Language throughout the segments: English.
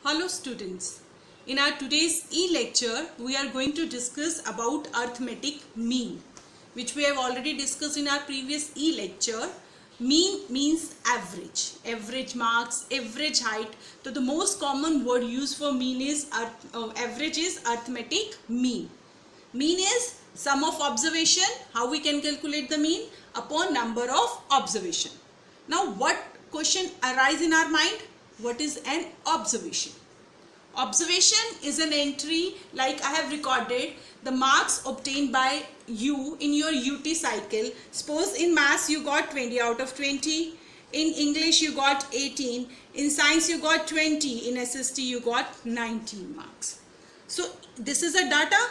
Hello students, in our today's e-lecture we are going to discuss about arithmetic mean, which we have already discussed in our previous e-lecture. Mean means average, average marks, average height. So the most common word used for mean is average is arithmetic mean. Mean is sum of observation. How we can calculate the mean? Upon number of observation. Now what question arise in our mind? What is an observation? Observation is an entry like I have recorded the marks obtained by you in your UT cycle. Suppose in maths you got 20 out of 20, in English you got 18, in science you got 20, in SST you got 19 marks. So this is a data.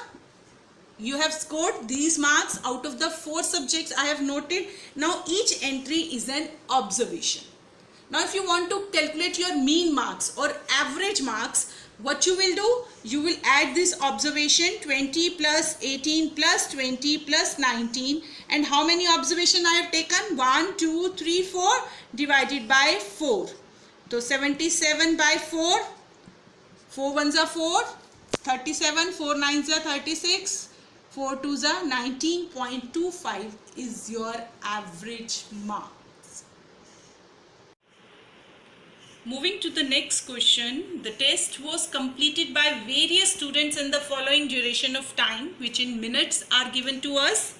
You have scored these marks out of the 4 subjects I have noted. Now each entry is an observation. Now if you want to calculate your mean marks or average marks, what you will do? You will add this observation 20 plus 18 plus 20 plus 19, and how many observation I have taken? 1, 2, 3, 4 divided by 4. So 77 by 4, 4 ones are 4, 37, 4 nines are 36, 4 twos are 19.25 is your average mark. Moving to the next question, the test was completed by various students in the following duration of time, which in minutes are given to us.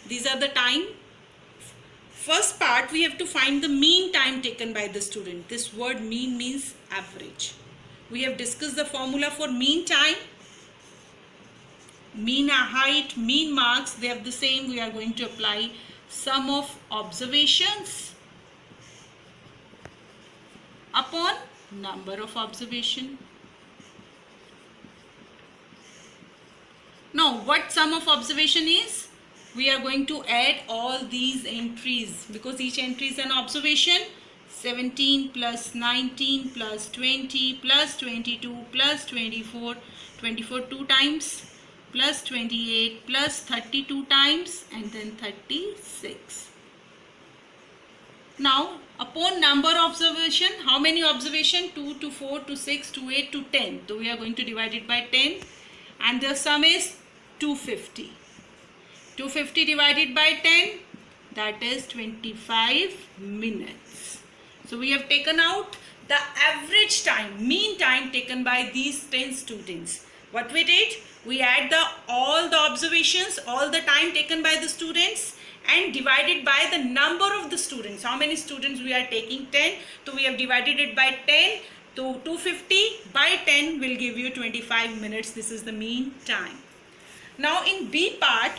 These are the time. First part, we have to find the mean time taken by the student. This word mean means average. We have discussed the formula for mean time. Mean height, mean marks, they have the same. We are going to apply sum of observations upon number of observation. Now what sum of observation is? We are going to add all these entries because each entry is an observation. 17 plus 19 plus 20 plus 22 plus 24, 24 2 times, plus 28 plus 32 times, and then 36. Now upon number observation, how many observation? 2 to 4 to 6 to 8 to 10. So we are going to divide it by 10, and the sum is 250. 250 divided by 10, that is 25 minutes. So we have taken out the average time, mean time taken by these 10 students. What we did? We add all the observations, all the time taken by the students, and divided by the number of the students. How many students we are taking? 10. So we have divided it by 10. So 250 by 10 will give you 25 minutes. This is the mean time. Now in B part,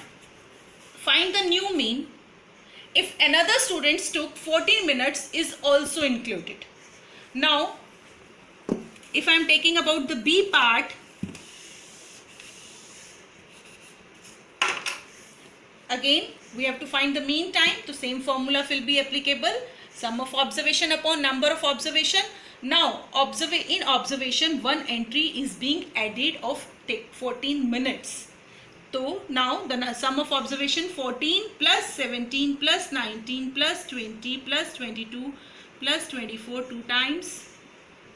find the new mean. If another student took 14 minutes is also included. Now if I am taking about the B part, again we have to find the mean time. The same formula will be applicable. Sum of observation upon number of observation. Now in observation, one entry is being added of 14 minutes. So now the sum of observation 14 plus 17 plus 19 plus 20 plus 22 plus 24 2 times,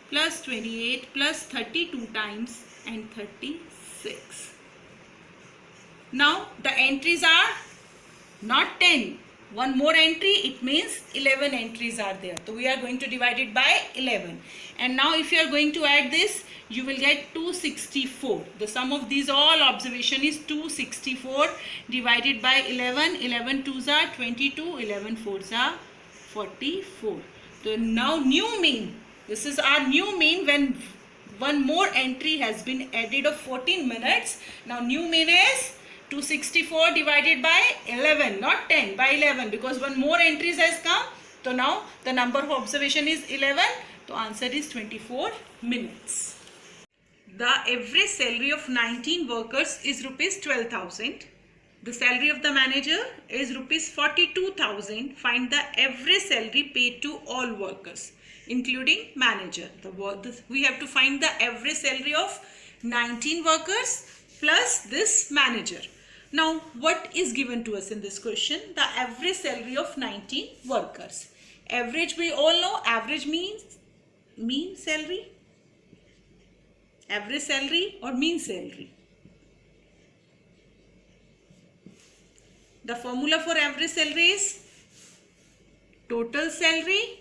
plus 28 plus 32 times, and 36. Now the entries are not 10. One more entry, it means 11 entries are there. So we are going to divide it by 11. And now if you are going to add this, you will get 264. The sum of these all observation is 264 divided by 11. 11 twos are 22, 11 fours are 44. So now new mean. This is our new mean when one more entry has been added of 14 minutes. Now new mean is 264 divided by 11, not 10, by 11, because one more entries has come. So now the number of observation is 11. So answer is 24 minutes. The average salary of 19 workers is rupees 12,000. The salary of the manager is rupees 42,000. Find the average salary paid to all workers, including manager. We have to find the average salary of 19 workers plus this manager. Now what is given to us in this question? The average salary of 19 workers. Average we all know, average means mean salary. average salary or mean salary? The formula for average salary is total salary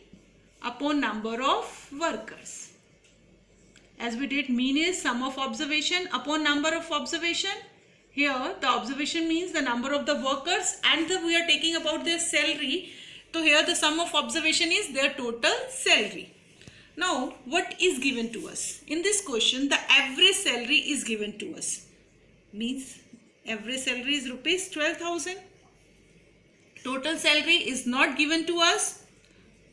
upon number of workers. As we did, mean is sum of observation upon number of observation. Here the observation means the number of the workers and we are taking about their salary. So here the sum of observation is their total salary. Now what is given to us? In this question the average salary is given to us. Means average salary is rupees 12,000. Total salary is not given to us.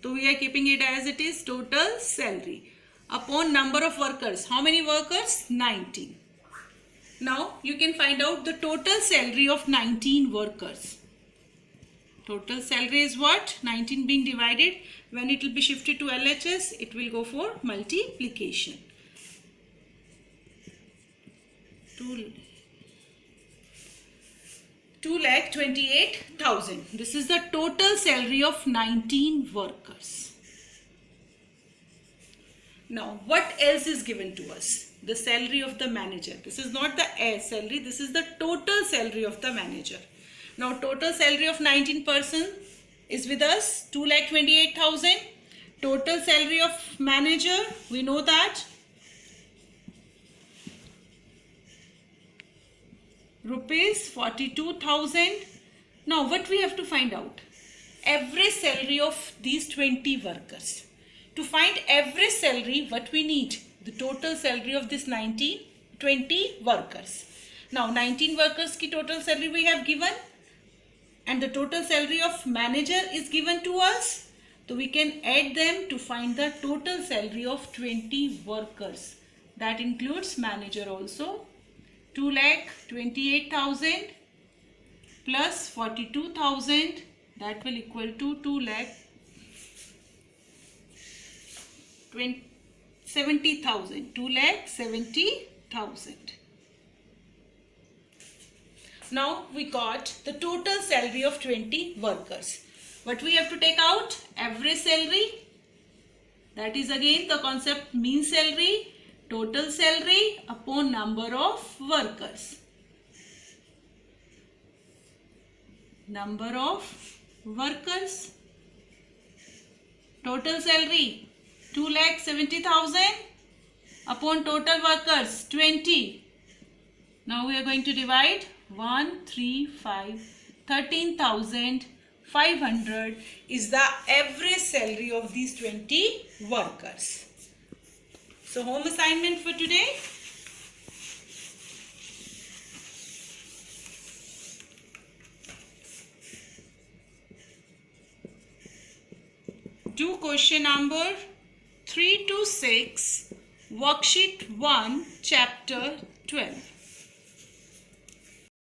So we are keeping it as it is, total salary upon number of workers. How many workers? 19. Now you can find out the total salary of 19 workers. Total salary is what? 19 being divided. When it will be shifted to LHS, it will go for multiplication. 2,28,000. This is the total salary of 19 workers. Now what else is given to us? The salary of the manager. This is not the salary, this is the total salary of the manager. Now total salary of 19 person is with us, 2,28,000. Total salary of manager, we know that rupees 42,000. Now what we have to find out? Average salary of these 20 workers. To find average salary, what we need? The total salary of this 20 workers. Now 19 workers ki total salary we have given and the total salary of manager is given to us. So we can add them to find the total salary of 20 workers. That includes manager also. 2,28,000 plus 42,000, that will equal to 2,70,000. 2,70,000. Now we got the total salary of 20 workers. What we have to take out? Average salary. That is again the concept mean salary. Total salary upon number of workers. Number of workers. Total salary 2,70,000 upon total workers 20. Now we are going to divide 13,500 is the average salary of these 20 workers. So home assignment for today. Do question number 3 to 6, worksheet 1, chapter 12.